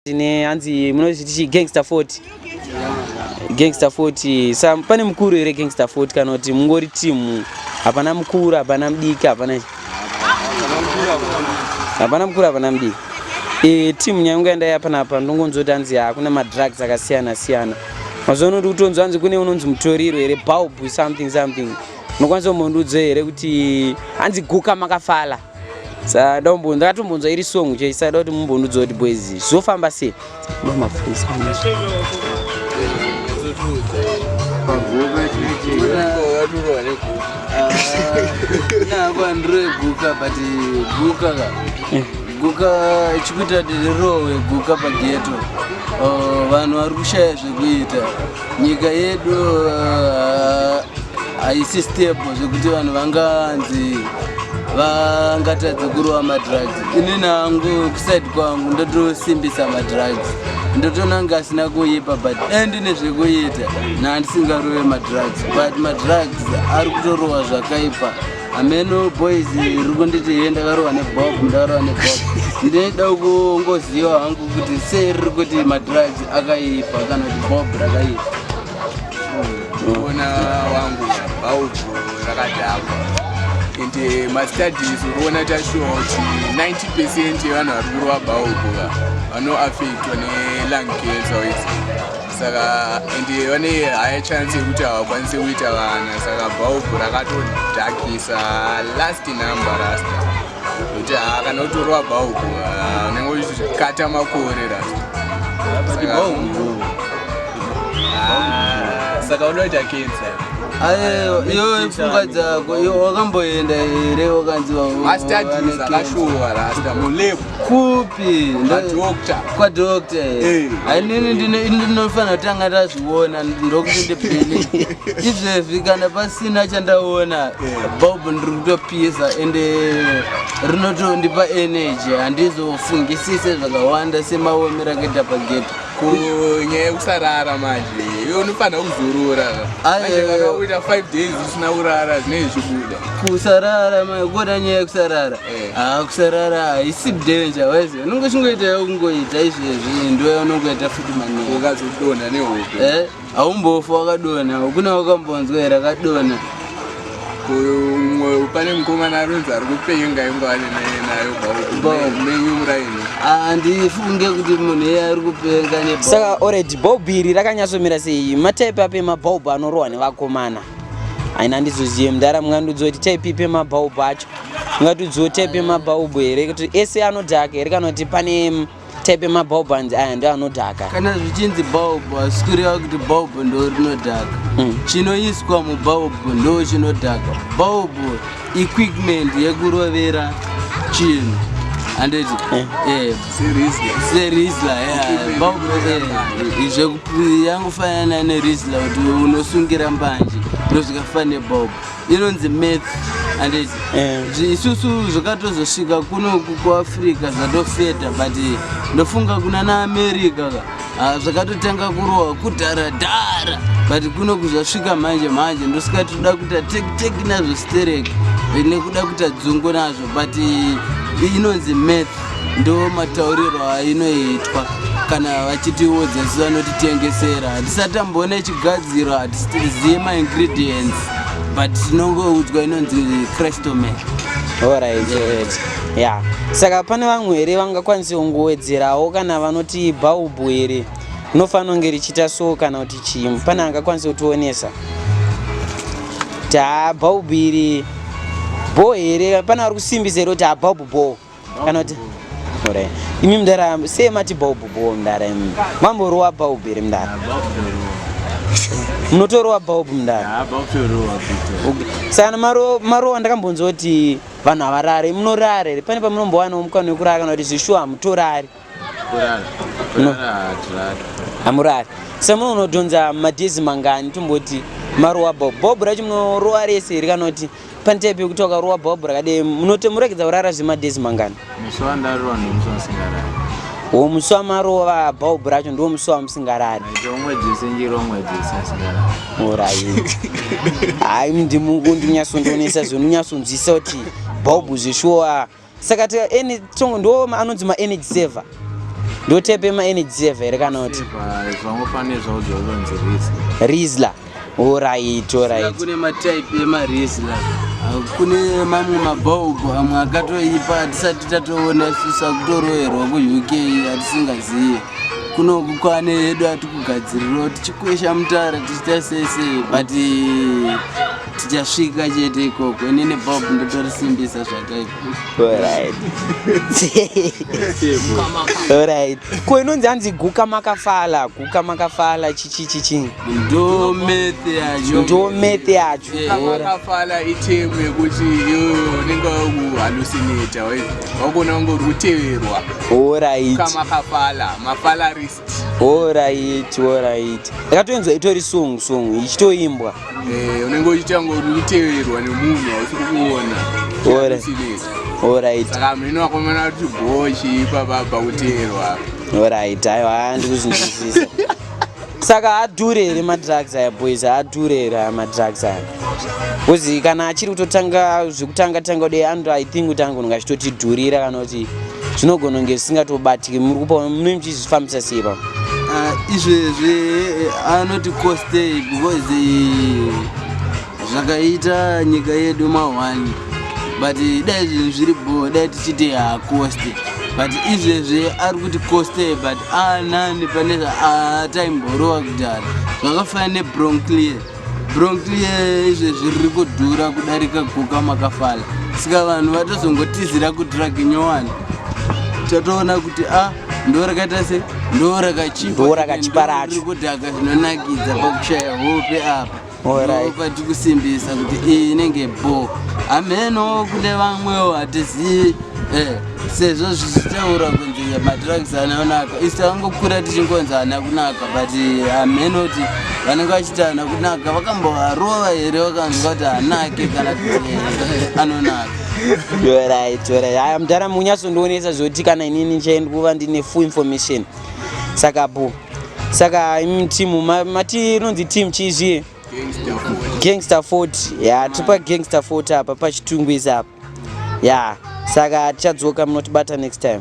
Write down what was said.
Tine anzi munozviti Gangster 40. Gangster 40. Sam pane mukuru ere Gangster 40 kana kuti mungori team hapana mukuru hapana mudiki hapana mukuru hapana mudiki. Team yangu yanda hapana apa ndongonzoti anzi hakuna ma drugs akasiyana siyana. Mazono kuti utonzwa anzi kune unonzi mutoriro ere bulb something. Nokwanisa kumbondudza ere kuti anzi guka makafala. Sa dombo ndakatombonzwa iri song che isada kuti mumbondudza kuti boys zvofamba sei. Mama freeze. Guka chikuita dirowe guka pageto. Vanhu vari kushaya zvekuita. Nyika yedu haisi stable zvekuti vanhu vanganzi vangatadza kurova madrugs. Inini hangu kuside kwangu ndotosimbisa madrugs. Ndotona ngasina kuipa but ndine zvekuita nandisingarove madrugs but madrugs ari kutorova zvakaipa. Ameno boys rikunditi yeye ndakarova nebob ndakarova nebob. Ndinoda kungoziva hangu kuti sei riri kuti madrugs akaipa kana kuti bob rakaipa. Ona wangu baubu rakadhakwa ende mastudies unoona tashuwa kuti 90% yevanhu vari kurova baubu vanoaffectwa nelung cancer idzi. Saka ende vane higher chance yekuti havakwanisi kuita vana. Saka baubu rakatodhakisa last number rasta kuti kana utorova baubu unenge uchikata makore rasta. Saka unoita cancer. Yo pfungwa dzako wakamboenda here wakanziwa mastudies akashuwa rasta mulab kupi kwadoctor hainini ndinofanira kutanga tazviona ndokuti ndipini izvezvi kana pasina chandaona bulb ndiri kutopisa ende rinotondipa energy handizofungisise zvakawanda semaomero akaita pageto. Kunyaya yekusarara manje iwe unofanira kuzorora manje kana uita 5 days usina kurara zvinenge zvibuda. Kusarara koda nyaya yekusarara kusarara haisi danger wese unenge chingoita kungoita izvezvi ndo unongoita futi maningi ukazodonha nehope haumbofa wakadonha kuna wakambonzwa here akadonha. Pane mukomana aronzi ari kupenga ingwani nayo nenyura ino handifunge kuti munhu iye ari kupenga nebulb. Saka already bulb iri rakanyatsomira sei mataipi ape mabulb anorohwa nevakomana. Haina handizozive mudara mungandiudza kuti type ipe mabulb acho mungatidzowo type yemabulb here kuti ese anodhaka here kana kuti pane type yemabulb anzi aya ndo anodhaka. Kana zvichinzi bulb hasikureva kuti bulb ndo rinodhaka. Chinoiswa mubulb ndo chinodhaka. Bulb equipment yekurovera chinhu handiti serizla bulb yangufanana nerizla kuti unosungira mbanje ndo zvikafanana nebulb inonzi meth handiti isusu zvakatozosvika kunoku kuafrica zvatofeta but ndofunga kuna naamerica zvakatotanga kurohwa kudharadhara but kuno kuzvasvika manje ndosikatoda kuita teki nazvo stereki nekuda kuita dzungu nazvo but inonzi meth ndo mataurirwo ainoitwa kana vachitiwodzesa vanotitengesera. Hatisati tamboona ichigadzirwa hatisizive maingredients but tinongoudzwa inonzi crystal meth. Alright. Yeah. Saka pane vamwe here vangakwanisa kungowedzerawo kana vanoti bulb here rinofanira kunge richiita so kana kuti chii. Pane angakwanisa kutionesa kuti bulb iri bo here pane ari kusimbisa here kuti bulb bo kana kuti imi mudara sei mati bulb bo mudara imi mamborova bulb here mudara munotorova bulb mudara. Saka marova ndakambonzwa kuti vanhu havarare munorara here pane pamunombowanawo mukana wekurara kana kuti zvishuwa hamutorari hamurari. Saka munonodhonza madhezi mangani tomboti marova bulb racho munorova rese here kana kuti pane type yekuti wakarova bulb rakadai munotomuregedza kurara zvemadhezi mangani. Musi wamarova bulb racho ndo musi wamusingarari. Hai ndinyatsondonesa zvinonyatsonzwisa kuti bulb zvishuwa. Saka tongo ndo anonzi ma energy saver. ndotepe ma-energy saver here kana kuti Rizla. Alright. Kune matype emaRizla. Kune mamwe mabhaubhu amwe akatoipa atisati tatoona isusa kutoroerwa ku-UK atisingazivi. Kunoku kwane hedu atikugadzirira tichikwesha mutara tichita sese but tichasvika chete ikoko inini bhaubhu ndotorisimbisa zvakaipa. Alright. Ko inonzi hanzi guka makafala chichi ndo meth yacho. Guka makafala itemu yekuti unenge wakuhallucinata wakona unge uri kuteverwa. Alright. Guka makafala mafalarist. Alright. Ndakatoenzwa itori song ichitoimbwa. Unenge uchiita ngo uri kuteverwa nemunhu ausiri kuona. Alright. Saka mino wakomana kuti bochi papa kuteverwa. Alright. Aiwa ndikuzvinzwisisa. Saka adhurere madrugs aya boys, adhurera madrugs aya. Uzi kana achiri kutotanga zvekutanga kudai I think kuti angonga achitotidhurira kana kuti zvinogona kunge zvisingatobatiki. Muri kupa munenge muchizvifambisa sei pa? Izvezvi anoti costei because zvakaita nyika yedu mawani but dai zvinhu zviri bo dai tichiti costi but izvezvi ari kuti costei but anani pane zvaataimborowa kudhara zvakafanana nebronclear izvezvi riri kudhura kudarika guka makafala saka vanhu vatozongotizira kudrug nyowani tatoona kuti ndorakaita se ndorakachipa racho kudhaka zvinonakidza pakushaya hope apa patikusimbisa kuti iyi inenge bo ameno kune vamwewo hatizivi sezvo zvichitaura kunzi madrugs anonaka isu angokura tichingonzi hana kunaka but ameno kuti vanenge vachiti hana kunaka vakamboharova here vakanzwa kuti hanake kana kuti anonaka. Alright. Haya mudhara munyasondionesa zvoti kana inini ndichaenda kuva ndine full information. Saka timu mati inonzi team chizvi Gangster 40. Tipa Gangster 40 apa pachitungwisa apa. Saka tichadzoka munotibata next time.